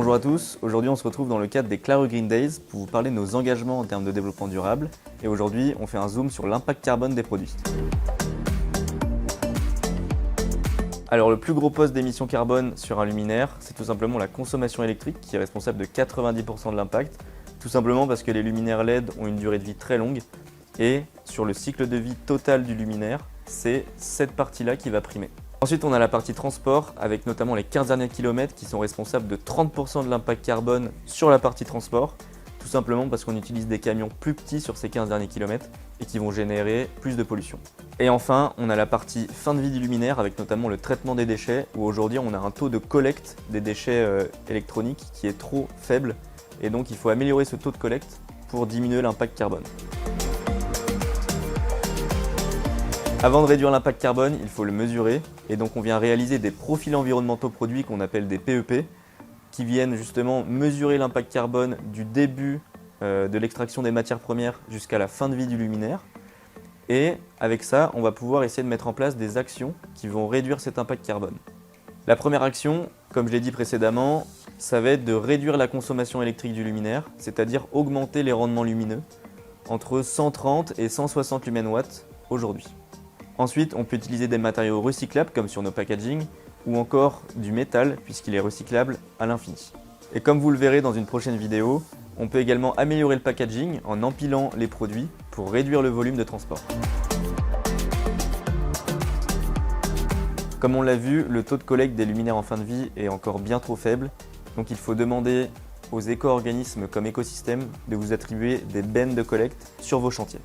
Bonjour à tous, aujourd'hui on se retrouve dans le cadre des Claro Green Days pour vous parler de nos engagements en termes de développement durable et aujourd'hui on fait un zoom sur l'impact carbone des produits. Alors le plus gros poste d'émissions carbone sur un luminaire, c'est tout simplement la consommation électrique qui est responsable de 90% de l'impact, tout simplement parce que les luminaires LED ont une durée de vie très longue et sur le cycle de vie total du luminaire, c'est cette partie-là qui va primer. Ensuite, on a la partie transport avec notamment les 15 derniers kilomètres qui sont responsables de 30% de l'impact carbone sur la partie transport, tout simplement parce qu'on utilise des camions plus petits sur ces 15 derniers kilomètres et qui vont générer plus de pollution. Et enfin, on a la partie fin de vie du luminaire avec notamment le traitement des déchets où aujourd'hui on a un taux de collecte des déchets électroniques qui est trop faible et donc il faut améliorer ce taux de collecte pour diminuer l'impact carbone. Avant de réduire l'impact carbone, il faut le mesurer et donc on vient réaliser des profils environnementaux produits qu'on appelle des PEP qui viennent justement mesurer l'impact carbone du début de l'extraction des matières premières jusqu'à la fin de vie du luminaire. Et avec ça, on va pouvoir essayer de mettre en place des actions qui vont réduire cet impact carbone. La première action, comme je l'ai dit précédemment, ça va être de réduire la consommation électrique du luminaire, c'est-à-dire augmenter les rendements lumineux entre 130 et 160 lumens-watts aujourd'hui. Ensuite, on peut utiliser des matériaux recyclables comme sur nos packaging ou encore du métal puisqu'il est recyclable à l'infini. Et comme vous le verrez dans une prochaine vidéo, on peut également améliorer le packaging en empilant les produits pour réduire le volume de transport. Comme on l'a vu, le taux de collecte des luminaires en fin de vie est encore bien trop faible, donc il faut demander aux éco-organismes comme Écosystème de vous attribuer des bennes de collecte sur vos chantiers.